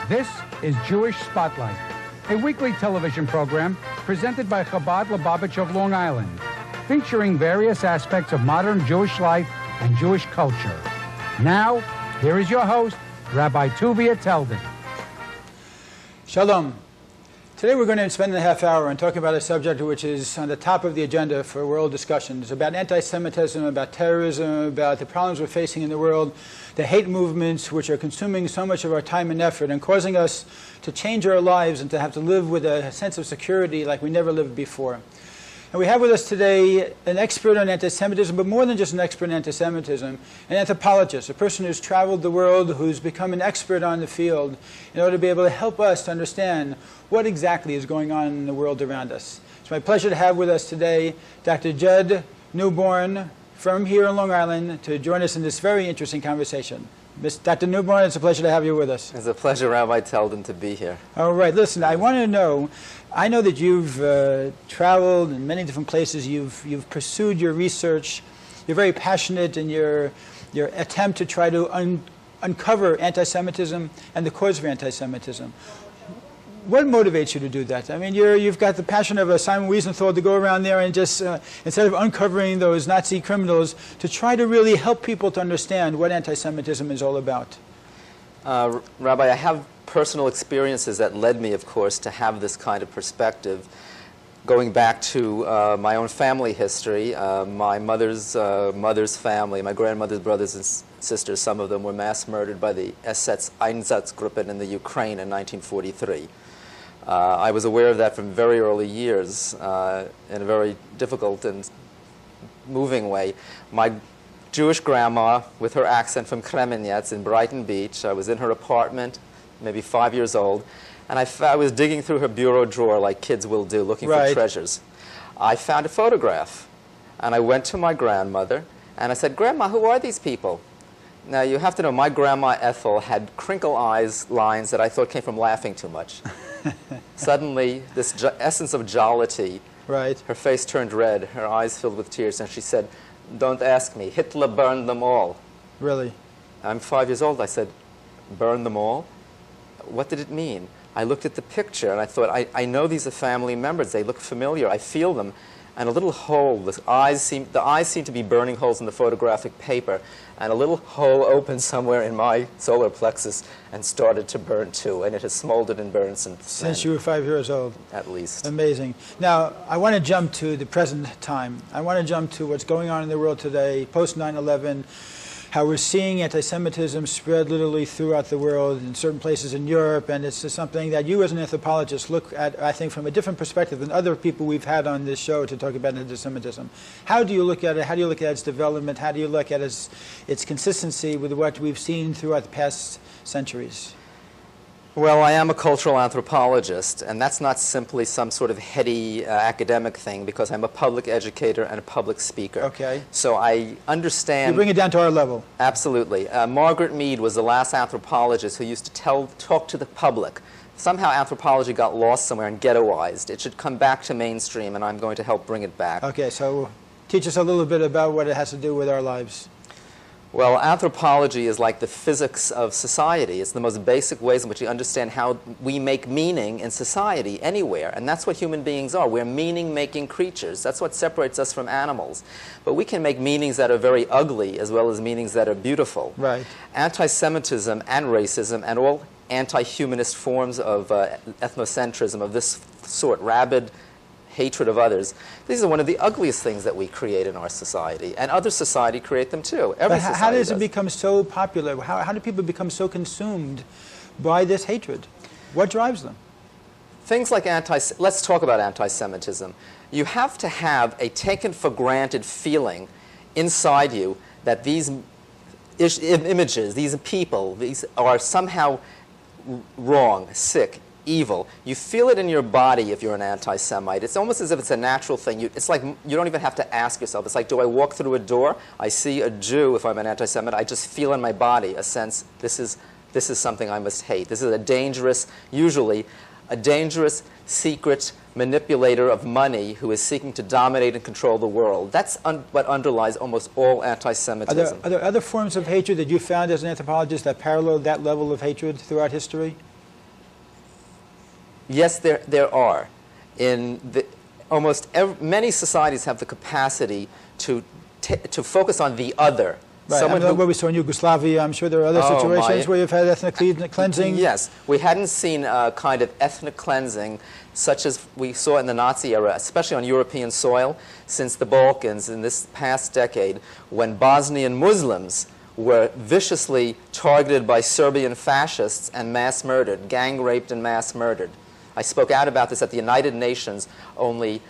This is Jewish Spotlight, a weekly television program presented by Chabad Lubavitch of Long Island, featuring various aspects of modern Jewish life and Jewish culture. Now, here is your host, Rabbi Tuvia Teldin. Shalom. Today we're going to spend a half hour on talking about a subject which is on the top of the agenda for world discussions, about anti-Semitism, about terrorism, about the problems we're facing in the world, the hate movements which are consuming so much of our time and effort and causing us to change our lives and to have to live with a sense of security like we never lived before. And we have with us today an expert on anti-Semitism, but more than just an expert on anti-Semitism, an anthropologist, a person who's traveled the world, who's become an expert on the field in order to be able to help us to understand what exactly is going on in the world around us. It's my pleasure to have with us today Dr. Judd Newborn from here in Long Island to join us in this very interesting conversation. Dr. Newborn, it's a pleasure to have you with us. It's a pleasure, Rabbi Teldin, to be here. All right, listen, I want to know, I know that you've traveled in many different places, you've pursued your research, you're very passionate in your attempt to try to uncover anti-Semitism and the cause for anti-Semitism. What motivates you to do that? I mean, you've got the passion of a Simon Wiesenthal to go around there and just, instead of uncovering those Nazi criminals, to try to really help people to understand what anti-Semitism is all about. Rabbi, I have personal experiences that led me, of course, to have this kind of perspective. Going back to my own family history, my mother's family, my grandmother's brothers and sisters, some of them were mass murdered by the SS Einsatzgruppen in the Ukraine in 1943. I was aware of that from very early years in a very difficult and moving way. My Jewish grandma, with her accent from Kremenets in Brighton Beach, I was in her apartment, maybe 5 years old, and I was digging through her bureau drawer like kids will do, looking for treasures. I found a photograph, and I went to my grandmother, and I said, "Grandma, who are these people?" Now, you have to know, my grandma Ethel had crinkle eyes lines that I thought came from laughing too much. Suddenly, this essence of jollity, her face turned red, her eyes filled with tears, and she said, "Don't ask me, Hitler burned them all." Really? I'm 5 years old. I said, "Burn them all?" What did it mean? I looked at the picture, and I thought, I know these are family members. They look familiar. I feel them. And a little hole, the eyes seemed to be burning holes in the photographic paper, and a little hole opened somewhere in my solar plexus and started to burn too, and it has smoldered and burned since then. Since you were 5 years old? At least. Amazing. Now, I want to jump to the present time. I want to jump to what's going on in the world today, post 9/11, how we're seeing anti-Semitism spread literally throughout the world, in certain places in Europe, and it's just something that you as an anthropologist look at, I think, from a different perspective than other people we've had on this show to talk about anti-Semitism. How do you look at it? How do you look at its development? How do you look at its consistency with what we've seen throughout the past centuries? Well, I am a cultural anthropologist, and that's not simply some sort of heady academic thing, because I'm a public educator and a public speaker. Okay. So I understand... You bring it down to our level. Absolutely. Margaret Mead was the last anthropologist who used to talk to the public. Somehow anthropology got lost somewhere and ghettoized. It should come back to mainstream, and I'm going to help bring it back. Okay, so teach us a little bit about what it has to do with our lives. Well, anthropology is like the physics of society. It's the most basic ways in which we understand how we make meaning in society anywhere. And that's what human beings are. We're meaning-making creatures. That's what separates us from animals. But we can make meanings that are very ugly as well as meanings that are beautiful. Right. Anti-Semitism and racism and all anti-humanist forms of ethnocentrism of this sort, rabid hatred of others, these are one of the ugliest things that we create in our society, and other society create them too. But how does it become so popular? How do people become so consumed by this hatred? What drives them? Things like let's talk about anti-Semitism. You have to have a taken-for-granted feeling inside you that these images, these people, these are somehow wrong, sick, evil. You feel it in your body if you're an anti-Semite. It's almost as if it's a natural thing. It's like you don't even have to ask yourself. It's like, do I walk through a door? I see a Jew if I'm an anti-Semite. I just feel in my body a sense, this is something I must hate. This is a dangerous, usually a dangerous, secret manipulator of money who is seeking to dominate and control the world. That's what underlies almost all anti-Semitism. Are there other forms of hatred that you found as an anthropologist that parallel that level of hatred throughout history? Yes, there are. Many societies have the capacity to focus on the other. Right. Someone what we saw in Yugoslavia, I'm sure there are other situations where you've had ethnic cleansing. Yes. We hadn't seen a kind of ethnic cleansing such as we saw in the Nazi era, especially on European soil, since the Balkans in this past decade, when Bosnian Muslims were viciously targeted by Serbian fascists and mass murdered, gang raped and mass murdered. I spoke out about this at the United Nations only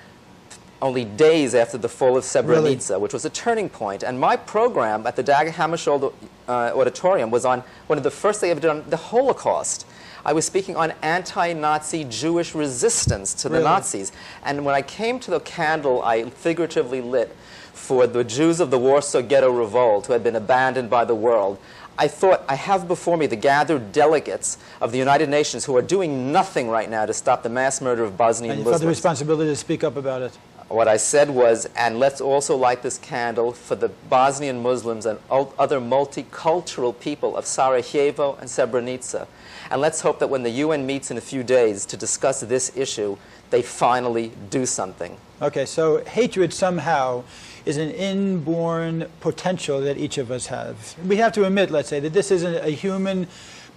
days after the fall of Srebrenica, which was a turning point. And my program at the Dag Hammarskjöld Auditorium was on one of the first things I ever did on the Holocaust. I was speaking on anti-Nazi Jewish resistance to the Nazis. And when I came to the candle I figuratively lit for the Jews of the Warsaw Ghetto Revolt who had been abandoned by the world, I thought, I have before me the gathered delegates of the United Nations who are doing nothing right now to stop the mass murder of Bosnian Muslims. And you felt the responsibility to speak up about it. What I said was, and let's also light this candle for the Bosnian Muslims and other multicultural people of Sarajevo and Srebrenica. And let's hope that when the UN meets in a few days to discuss this issue, they finally do something. Okay, so hatred somehow is an inborn potential that each of us have. We have to admit, let's say, that this isn't a human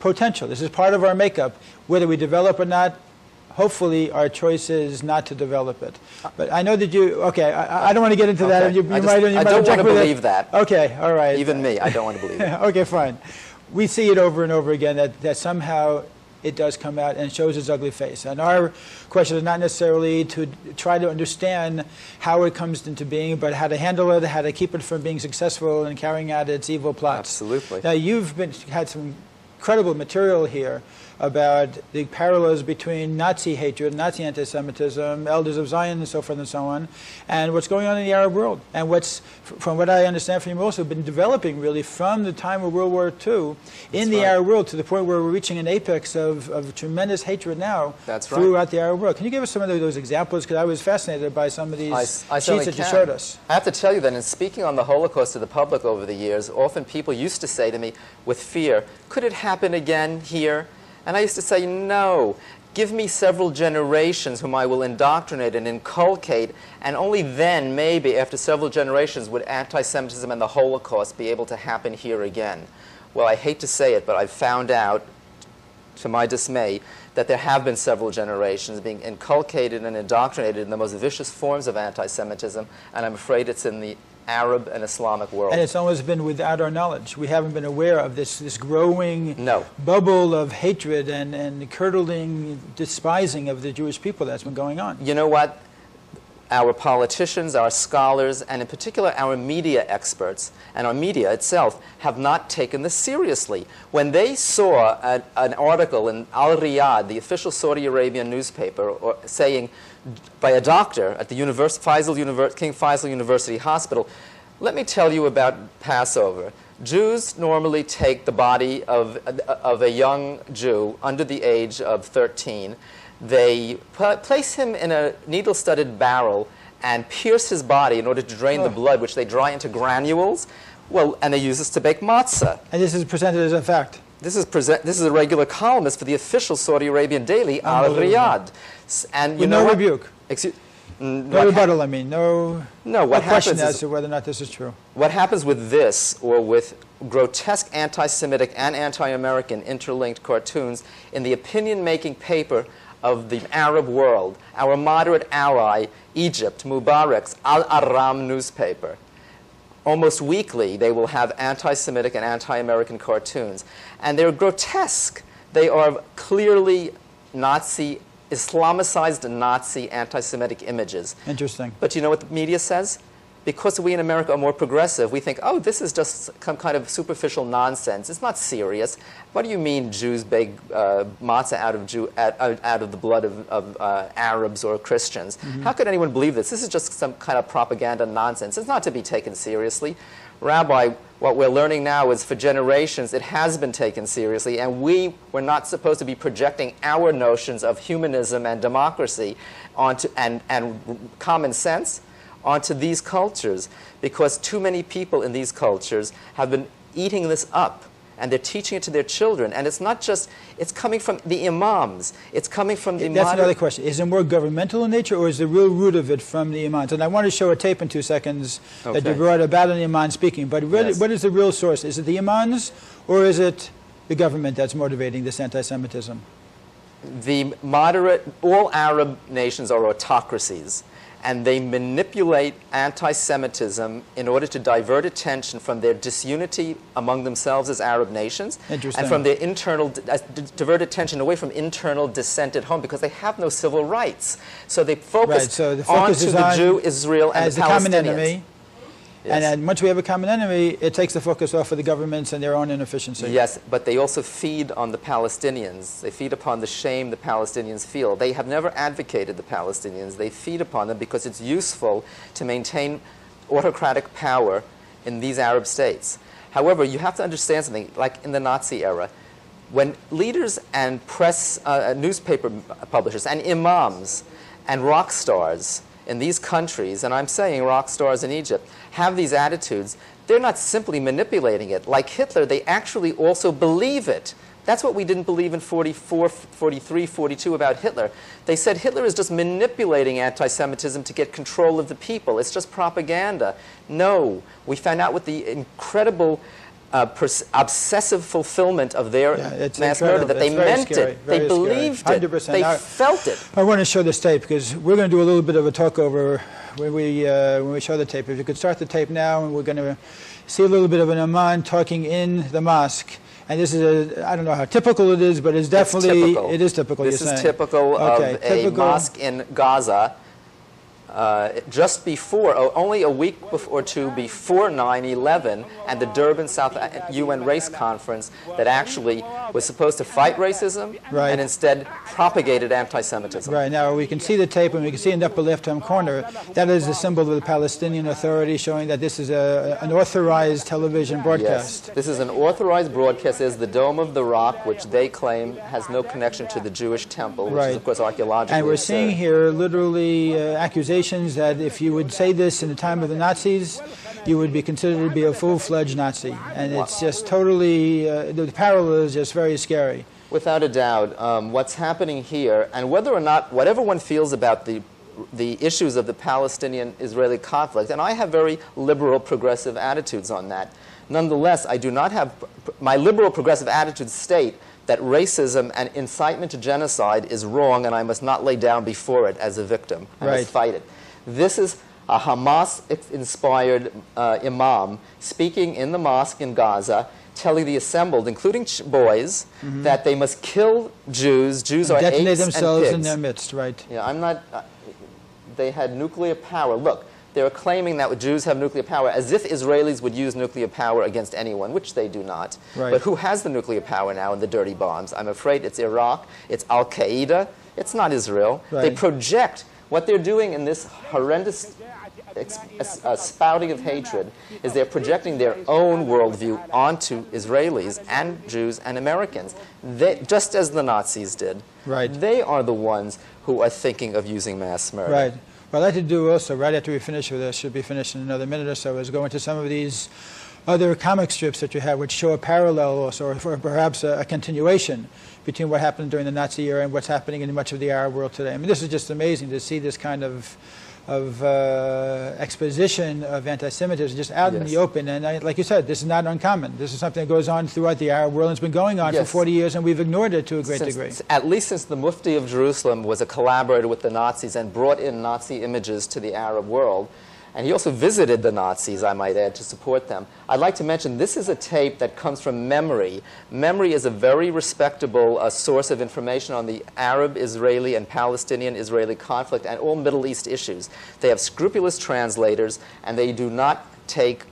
potential. This is part of our makeup. Whether we develop or not, hopefully our choice is not to develop it. But I know that you, okay, I don't want to get into that. You I don't want to believe that. Okay, all right. Even me, I don't want to believe it. Okay, fine. We see it over and over again that somehow it does come out and shows its ugly face. And our question is not necessarily to try to understand how it comes into being, but how to handle it, how to keep it from being successful and carrying out its evil plots. Absolutely. Now, you've had some incredible material here about the parallels between Nazi hatred, Nazi anti-Semitism, Elders of Zion, and so forth and so on, and what's going on in the Arab world. And what's, from what I understand from you, also been developing really from the time of World War II in the Arab world to the point where we're reaching an apex of tremendous hatred now throughout the Arab world. Can you give us some of those examples? Because I was fascinated by some of these sheets that you showed us. I have to tell you that in speaking on the Holocaust to the public over the years, often people used to say to me with fear, could it happen again here? And I used to say, no, give me several generations whom I will indoctrinate and inculcate, and only then, maybe after several generations, would anti-Semitism and the Holocaust be able to happen here again. Well, I hate to say it, but I've found out, to my dismay, that there have been several generations being inculcated and indoctrinated in the most vicious forms of anti-Semitism, and I'm afraid it's in the Arab and Islamic world. And it's always been without our knowledge. We haven't been aware of this growing bubble of hatred and curdling despising of the Jewish people that's been going on. You know what? Our politicians, our scholars, and in particular our media experts and our media itself have not taken this seriously. When they saw an article in Al Riyadh, the official Saudi Arabian newspaper, saying by a doctor at the King Faisal University Hospital, let me tell you about Passover. Jews normally take the body of a young Jew under the age of 13. They place him in a needle-studded barrel and pierce his body in order to drain the blood, which they dry into granules. Well, and they use this to bake matzah. And this is presented as a fact. This is a regular columnist for the official Saudi Arabian daily, Al Riyadh. And no rebuke. No rebuttal, I mean. No question as to whether or not this is true. What happens with this, or with grotesque anti-Semitic and anti-American interlinked cartoons in the opinion-making paper of the Arab world, our moderate ally, Egypt, Mubarak's Al-Aram newspaper. Almost weekly, they will have anti-Semitic and anti-American cartoons. And they're grotesque. They are clearly Nazi, Islamicized Nazi anti-Semitic images. Interesting. But you know what the media says? Because we in America are more progressive, we think, oh, this is just some kind of superficial nonsense. It's not serious. What do you mean Jews bake matzah out of the blood of Arabs or Christians? Mm-hmm. How could anyone believe this? This is just some kind of propaganda nonsense. It's not to be taken seriously. Rabbi, what we're learning now is for generations it has been taken seriously, and we were not supposed to be projecting our notions of humanism and democracy onto and common sense onto these cultures, because too many people in these cultures have been eating this up and they're teaching it to their children. And it's not just, it's coming from the imams. It's coming from the That's another question. Is it more governmental in nature, or is the real root of it from the imams? And I want to show a tape in 2 seconds that you brought about an imam speaking. But what is the real source? Is it the imams, or is it the government that's motivating this anti-Semitism? The moderate, all Arab nations are autocracies, and they manipulate anti-Semitism in order to divert attention from their disunity among themselves as Arab nations, and from their internal, divert attention away from internal dissent at home, because they have no civil rights. So they focus onto the Jew, Israel, and the Palestinians. Common enemy. Yes. And then once we have a common enemy, it takes the focus off of the governments and their own inefficiency. Yes, but they also feed on the Palestinians. They feed upon the shame the Palestinians feel. They have never advocated the Palestinians. They feed upon them because it's useful to maintain autocratic power in these Arab states. However, you have to understand something, like in the Nazi era, when leaders and press, newspaper publishers and imams and rock stars in these countries, and I'm saying rock stars in Egypt, have these attitudes, they're not simply manipulating it. Like Hitler, they actually also believe it. That's what we didn't believe in 44, 43, 42 about Hitler. They said Hitler is just manipulating anti-Semitism to get control of the people. It's just propaganda. No, we found out with the incredible obsessive fulfillment of their mass murder that they meant it. They believed it. They felt it. I want to show this tape because we're going to do a little bit of a talk over when we show the tape. If you could start the tape now, and we're going to see a little bit of an imam talking in the mosque. And this is I don't know how typical it is, but it's definitely, it is typical. This is typical of a mosque in Gaza. Just before, only a week or two before 9/11 and the Durban South UN Race Conference that actually was supposed to fight racism and instead propagated anti-Semitism. Right, now we can see the tape, and we can see in the upper left-hand corner, that is the symbol of the Palestinian Authority, showing that this is an authorized television broadcast. Yes, this is an authorized broadcast. This is the Dome of the Rock, which they claim has no connection to the Jewish temple, which is of course archaeologically And we're seeing here literally accusations that if you would say this in the time of the Nazis, you would be considered to be a full-fledged Nazi. And it's just totally, the parallel is just very scary. Without a doubt, what's happening here, and whether or not, whatever one feels about the issues of the Palestinian-Israeli conflict, and I have very liberal, progressive attitudes on that. Nonetheless, I do not have, my liberal, progressive attitudes state that racism and incitement to genocide is wrong, and I must not lay down before it as a victim. I must fight it. This is a Hamas-inspired imam speaking in the mosque in Gaza, telling the assembled, including boys, that they must kill Jews. Jews are apes and pigs. Detonate themselves in their midst, right? Yeah, I'm not. They had nuclear power. Look, they're claiming that Jews have nuclear power, as if Israelis would use nuclear power against anyone, which they do not. But who has the nuclear power now in the dirty bombs? I'm afraid it's Iraq. It's Al-Qaeda. It's not Israel. They project. What they're doing in this horrendous spouting of hatred is they're projecting their own worldview onto Israelis and Jews and Americans, just as the Nazis did. They are the ones who are thinking of using mass murder. What I'd like to do also, right after we finish with this, should be finished in another minute or so, is go into some of these other comic strips that you have, which show a parallel also, or perhaps a continuation between what happened during the Nazi era and what's happening in much of the Arab world today. I mean, this is just amazing to see this kind of exposition of anti-Semitism just out in the open. And like you said, this is not uncommon. This is something that goes on throughout the Arab world. It's been going on for 40 years, and we've ignored it to a great degree. At least since the Mufti of Jerusalem was a collaborator with the Nazis and brought in Nazi images to the Arab world. And he also visited the Nazis, I might add, to support them. I'd like to mention this is a tape that comes from Memory. Memory is a very respectable source of information on the Arab-Israeli and Palestinian-Israeli conflict and all Middle East issues. They have scrupulous translators, and they do not take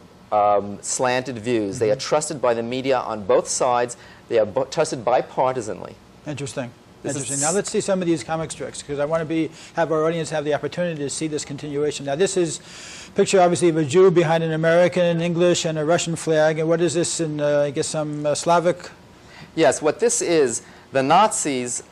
slanted views. They are trusted by the media on both sides. They are trusted bipartisanly. Interesting. Interesting. Now let's see some of these comic strips, because I want to have our audience have the opportunity to see this continuation. Now this is a picture, obviously, of a Jew behind an American, English, and a Russian flag. And what is this in, I guess, some Slavic? Yes, what this is, the Nazis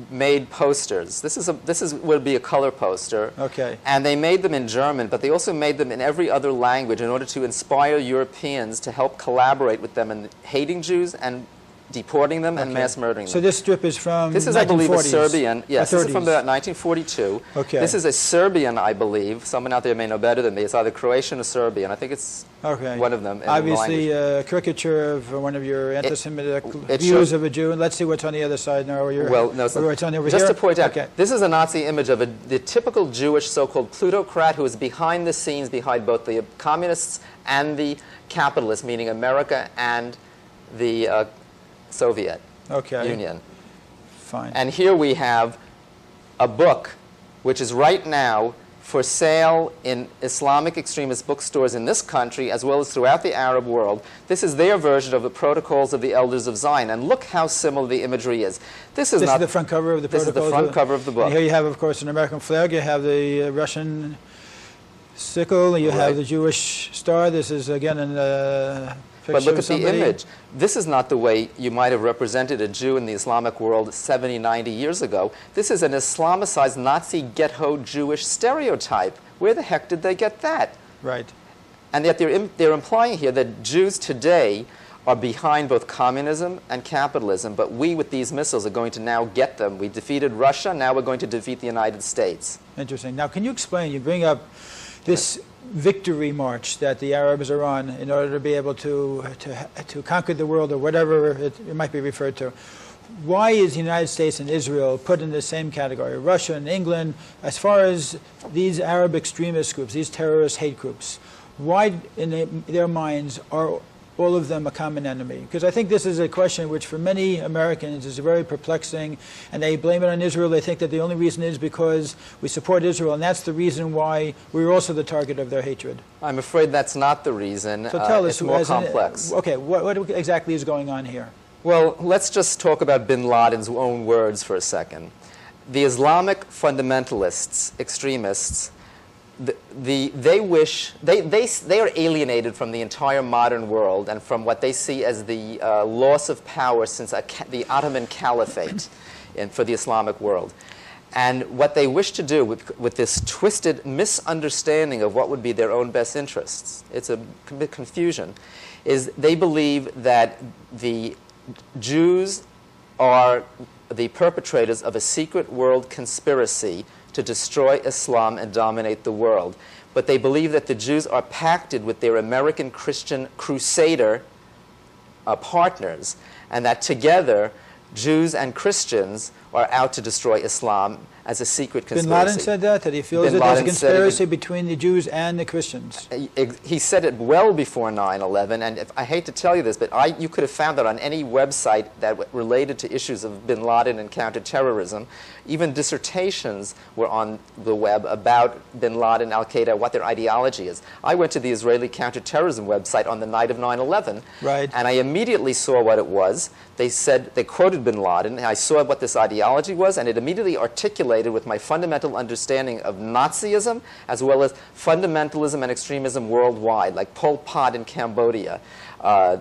made posters. This would be a color poster. Okay. And they made them in German, but they also made them in every other language in order to inspire Europeans to help collaborate with them in hating Jews and deporting them and mass murdering them. So this strip is from This is, 1940s, I believe, a Serbian. Yes, this is 30s. from about 1942. Okay. This is a Serbian, I believe. Someone out there may know better than me. It's either Croatian or Serbian. I think it's one of them. In Obviously, the a caricature of one of your anti-Semitic it views shows, of a Jew. And let's see what's on the other side now. Well, no, what's on over just here. to point out, Okay. this is a Nazi image of the typical Jewish so-called plutocrat who is behind the scenes, behind both the communists and the capitalists, meaning America and the Soviet Union. Fine. And here we have a book which is right now for sale in Islamic extremist bookstores in this country as well as throughout the Arab world. This is their version of the Protocols of the Elders of Zion. And look how similar the imagery is. This is the front cover of the This Protocols. is the front cover of the book. And here you have, of course, an American flag. You have the Russian sickle. You have the Jewish star. This is, again, an But look at the image. This is not the way you might have represented a Jew in the Islamic world 70, 90 years ago. This is an Islamicized Nazi ghetto Jewish stereotype. Where the heck did they get that? Right. And yet they're implying here that Jews today are behind both communism and capitalism, but we with these missiles are going to now get them. We defeated Russia, now we're going to defeat the United States. Interesting. Now, can you explain, you bring up this victory march that the Arabs are on in order to be able to conquer the world, or whatever it might be referred to. Why is the United States and Israel put in the same category? Russia and England, as far as these Arab extremist groups, these terrorist hate groups, why in their minds are all of them a common enemy? Because I think this is a question which for many Americans is very perplexing, and they blame it on Israel. They think that the only reason is because we support Israel, and that's the reason why we're also the target of their hatred. I'm afraid that's not the reason. So tell us, it's more complex. Okay, what exactly is going on here? Well, let's just talk about bin Laden's own words for a second. The Islamic fundamentalists, extremists, they are alienated from the entire modern world and from what they see as the loss of power since the Ottoman Caliphate for the Islamic world. And what they wish to do with this twisted misunderstanding of what would be their own best interests, it's a bit confusion, is they believe that the Jews are the perpetrators of a secret world conspiracy to destroy Islam and dominate the world. But they believe that the Jews are pacted with their American Christian crusader partners, and that together Jews and Christians are out to destroy Islam as a secret conspiracy. Bin Laden said that he feels that there's a conspiracy between the Jews and the Christians. He said it well before 9/11, and I hate to tell you this, but you could have found that on any website that related to issues of bin Laden and counterterrorism. Even dissertations were on the web about bin Laden, Al-Qaeda, what their ideology is. I went to the Israeli counterterrorism website on the night of 9/11, right, and I immediately saw what it was. They said, they quoted bin Laden, and I saw what this ideology was, and it immediately articulated with my fundamental understanding of Nazism, as well as fundamentalism and extremism worldwide, like Pol Pot in Cambodia, the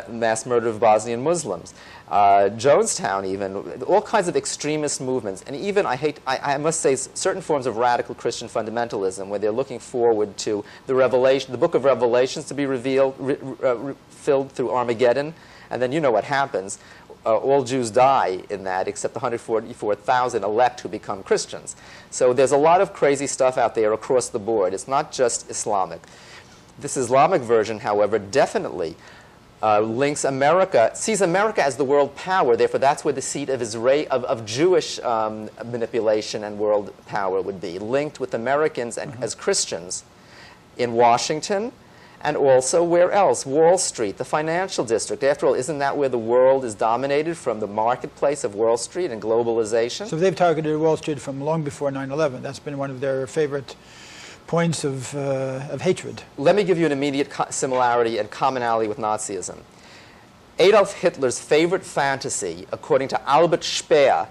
mass murder of Bosnian Muslims, Jonestown even, all kinds of extremist movements, and even, I must say, certain forms of radical Christian fundamentalism, where they're looking forward to the book of Revelations to be filled through Armageddon, and then you know what happens. All Jews die in that, except the 144,000 elect who become Christians. So there's a lot of crazy stuff out there across the board. It's not just Islamic. This Islamic version, however, definitely links America, sees America as the world power. Therefore, that's where the seat of Jewish manipulation and world power would be, linked with Americans as Christians in Washington. And also, where else? Wall Street, the financial district. After all, isn't that where the world is dominated, from the marketplace of Wall Street and globalization? So they've targeted Wall Street from long before 9/11. That's been one of their favorite points of hatred. Let me give you an immediate similarity and commonality with Nazism. Adolf Hitler's favorite fantasy, according to Albert Speer,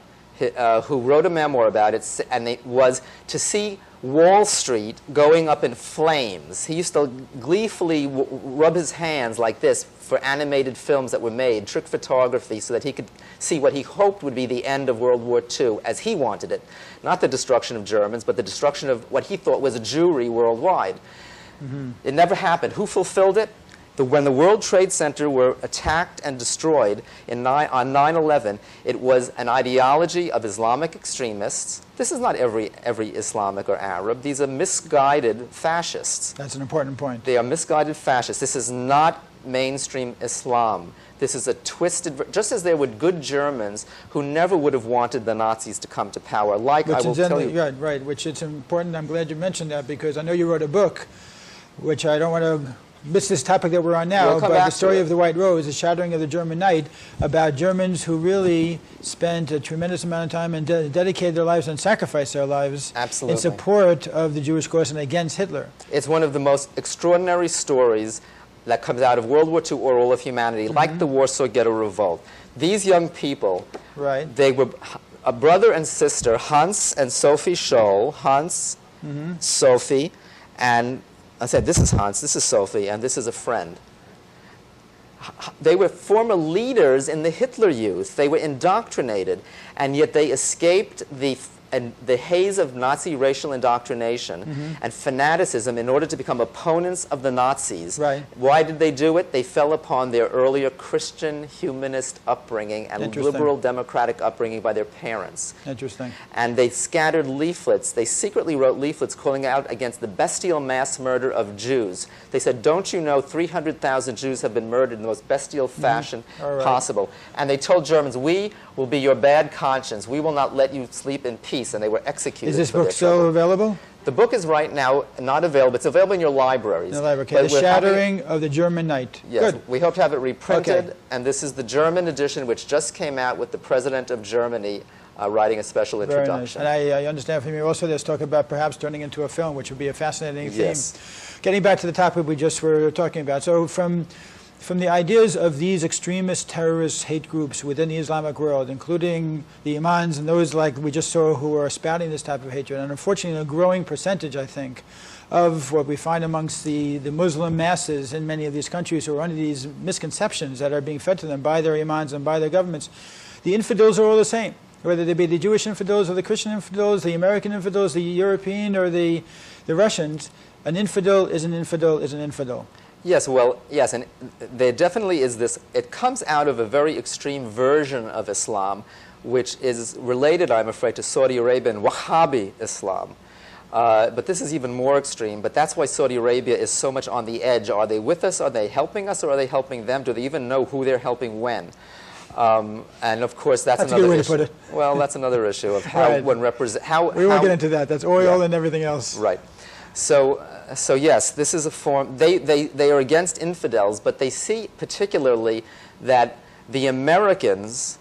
who wrote a memoir about it, and it was to see Wall Street going up in flames. He used to gleefully rub his hands like this, for animated films that were made, trick photography, so that he could see what he hoped would be the end of World War II as he wanted it. Not the destruction of Germans, but the destruction of what he thought was a Jewry worldwide. It never happened. Who fulfilled it? When the World Trade Center were attacked and destroyed on 9/11, it was an ideology of Islamic extremists. This is not every Islamic or Arab. These are misguided fascists. That's an important point. They are misguided fascists. This is not mainstream Islam. This is a twisted, just as there were good Germans who never would have wanted the Nazis to come to power, like I will tell you. Right, which it's important. I'm glad you mentioned that, because I know you wrote a book, which I don't want to miss this topic that we're on now, but the story of the White Rose, the shattering of the German Night, about Germans who really spent a tremendous amount of time and dedicated their lives and sacrificed their lives in support of the Jewish cause and against Hitler. It's one of the most extraordinary stories that comes out of World War II or all of humanity, like the Warsaw Ghetto Revolt. These young people, they were a brother and sister, Hans and Sophie Scholl, Hans, Sophie, and I said, this is Hans, this is Sophie, and this is a friend. They were former leaders in the Hitler Youth. They were indoctrinated, and yet they escaped the haze of Nazi racial indoctrination and fanaticism in order to become opponents of the Nazis. Why did they do it? They fell upon their earlier Christian humanist upbringing and liberal democratic upbringing by their parents. And they scattered leaflets. They secretly wrote leaflets calling out against the bestial mass murder of Jews. They said, don't you know 300,000 Jews have been murdered in the most bestial fashion possible? And they told Germans, we will be your bad conscience. We will not let you sleep in peace. And they were executed. Is this book still available? The book is right now not available. It's available in your libraries. In the library. Okay. The Shattering of the German Night. Yes. Good. We hope to have it reprinted. And this is the German edition, which just came out with the President of Germany writing a special introduction. Very nice. And I understand from you also there's talk about perhaps turning into a film, which would be a fascinating theme. Getting back to the topic we just were talking about. So from the ideas of these extremist terrorist hate groups within the Islamic world, including the imams and those like we just saw who are spouting this type of hatred, and unfortunately a growing percentage, I think, of what we find amongst the Muslim masses in many of these countries who are under these misconceptions that are being fed to them by their imams and by their governments. The infidels are all the same, whether they be the Jewish infidels or the Christian infidels, the American infidels, the European or the Russians. An infidel is an infidel is an infidel. Yes, well, yes, and there definitely is this. It comes out of a very extreme version of Islam, which is related, I'm afraid, to Saudi Arabia and Wahhabi Islam. But this is even more extreme. But that's why Saudi Arabia is so much on the edge. Are they with us? Are they helping us? Or are they helping them? Do they even know who they're helping when? And of course, that's another a good way issue. To put it. Well, that's another issue of how one represents. We won't get into that. That's oil and everything else. Right. So yes, this is a form. They are against infidels, but they see particularly that the Americans,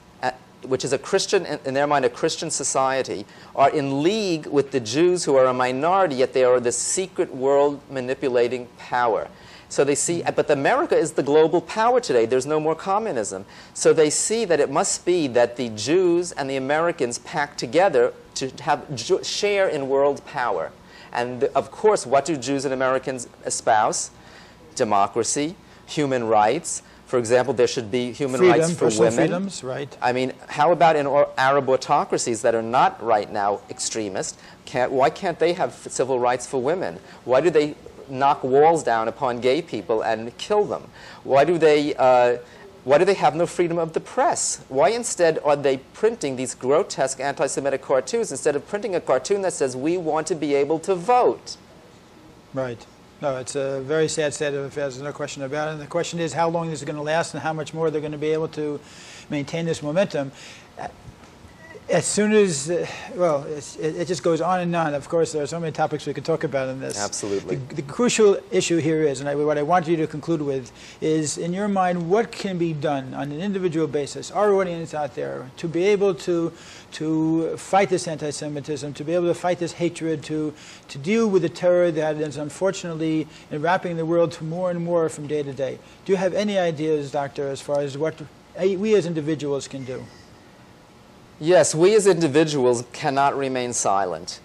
which is a Christian, in their mind, a Christian society, are in league with the Jews who are a minority, yet they are the secret world manipulating power. So they see, but America is the global power today. There's no more communism. So they see that it must be that the Jews and the Americans pact together to share in world power. And of course, what do Jews and Americans espouse? Democracy, human rights. For example, there should be human rights for women. Freedoms, right. I mean, how about in Arab autocracies that are not right now extremist? Why can't they have civil rights for women? Why do they knock walls down upon gay people and kill them? Why do they have no freedom of the press? Why instead are they printing these grotesque anti-Semitic cartoons instead of printing a cartoon that says, we want to be able to vote? Right. No, it's a very sad state of affairs, there's no question about it. And the question is how long this is going to last and how much more they're going to be able to maintain this momentum. As soon as, well, it just goes on and on. Of course, there are so many topics we could talk about in this. Absolutely. The crucial issue here is, and what I want you to conclude with, is in your mind, what can be done on an individual basis, our audience out there, to be able to fight this anti-Semitism, to be able to fight this hatred, to deal with the terror that is unfortunately enwrapping the world to more and more from day to day. Do you have any ideas, Doctor, as far as what we as individuals can do? Yes, we as individuals cannot remain silent.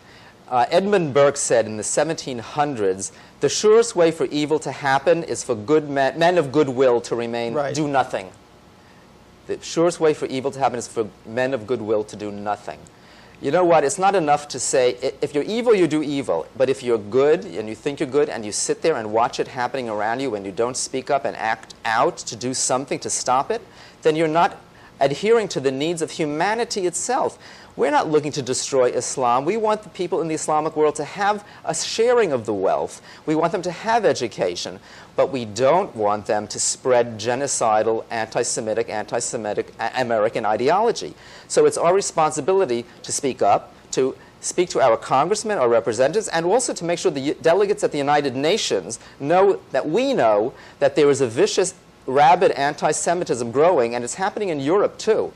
Edmund Burke said in the 1700s, The surest way for evil to happen is for good men of goodwill to remain, Right. do nothing. The surest way for evil to happen is for men of goodwill to do nothing. You know what? It's not enough to say, if you're evil, you do evil. But if you're good and you think you're good and you sit there and watch it happening around you and you don't speak up and act out to do something to stop it, then you're not adhering to the needs of humanity itself. We're not looking to destroy Islam. We want the people in the Islamic world to have a sharing of the wealth. We want them to have education. But we don't want them to spread genocidal, anti-Semitic American ideology. So it's our responsibility to speak up, to speak to our congressmen, our representatives, and also to make sure the delegates at the United Nations know that there is a vicious, rabid anti-Semitism growing, and it's happening in Europe too,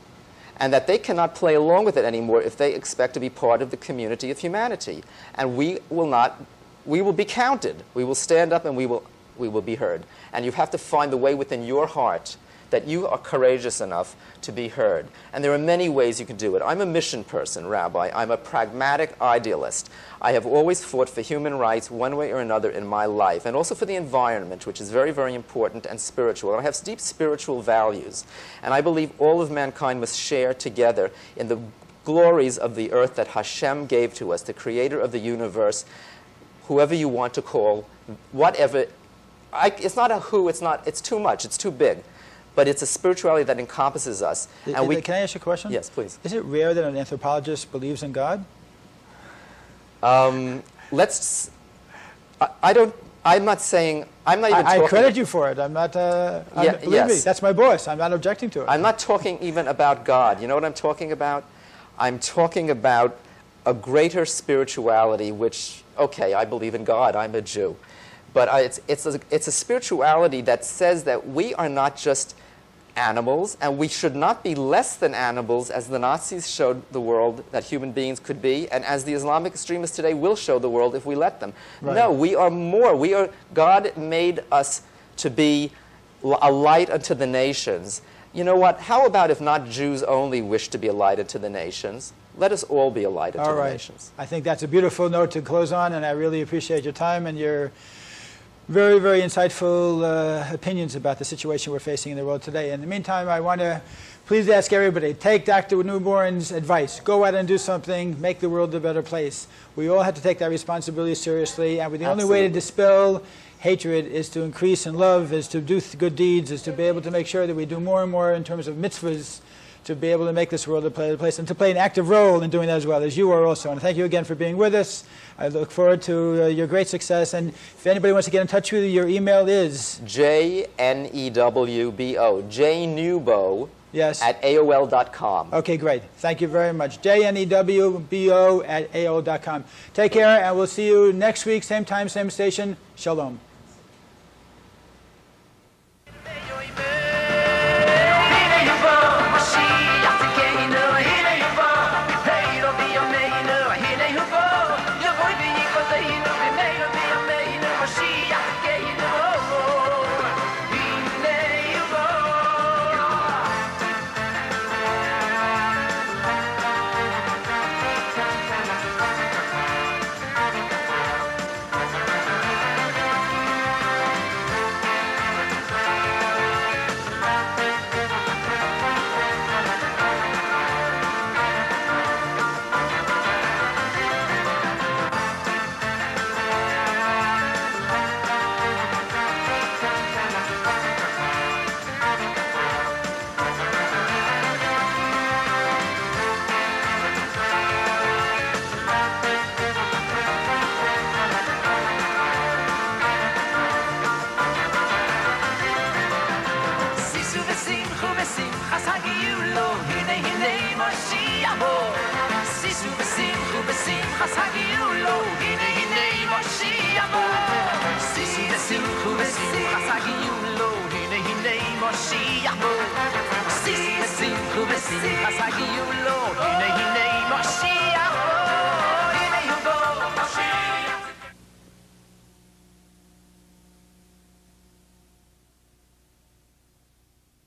and that they cannot play along with it anymore if they expect to be part of the community of humanity. And we will be counted. We will stand up and we will be heard. And you have to find the way within your heart that you are courageous enough to be heard. And there are many ways you can do it. I'm a mission person, Rabbi. I'm a pragmatic idealist. I have always fought for human rights one way or another in my life, and also for the environment, which is very, very important and spiritual. And I have deep spiritual values. And I believe all of mankind must share together in the glories of the earth that Hashem gave to us, the creator of the universe, whoever you want to call, whatever. It's not a who, it's too much, it's too big. But it's a spirituality that encompasses us. Can I ask you a question? Yes, please. Is it rare that an anthropologist believes in God? I'm not saying, I'm not even talking. I credit you for it. I'm not, believe me, yes. that's my boss. I'm not objecting to it. I'm not talking even about God. You know what I'm talking about? I'm talking about a greater spirituality, which, okay, I believe in God. I'm a Jew. But it's a spirituality that says that we are not just animals, and we should not be less than animals, as the Nazis showed the world that human beings could be, and as the Islamic extremists today will show the world if we let them. Right. No, we are more. God made us to be a light unto the nations. You know what? How about if not Jews only wish to be a light unto the nations? Let us all be a light unto the nations. I think that's a beautiful note to close on, and I really appreciate your time and your very, very insightful opinions about the situation we're facing in the world today. In the meantime, I want to please ask everybody, take Dr. Newborn's advice. Go out and do something. Make the world a better place. We all have to take that responsibility seriously, and the only way to dispel hatred is to increase in love, is to do good deeds, is to be able to make sure that we do more and more in terms of mitzvahs to be able to make this world a better place, and to play an active role in doing that as well, as you are also. And thank you again for being with us. I look forward to your great success. And if anybody wants to get in touch with you, your email is? JNEWBO, JNewbo, yes, at AOL.com. Okay, great. Thank you very much. JNEWBO at AOL.com. Take care, and we'll see you next week, same time, same station. Shalom. Simcha, Simcha, Simcha,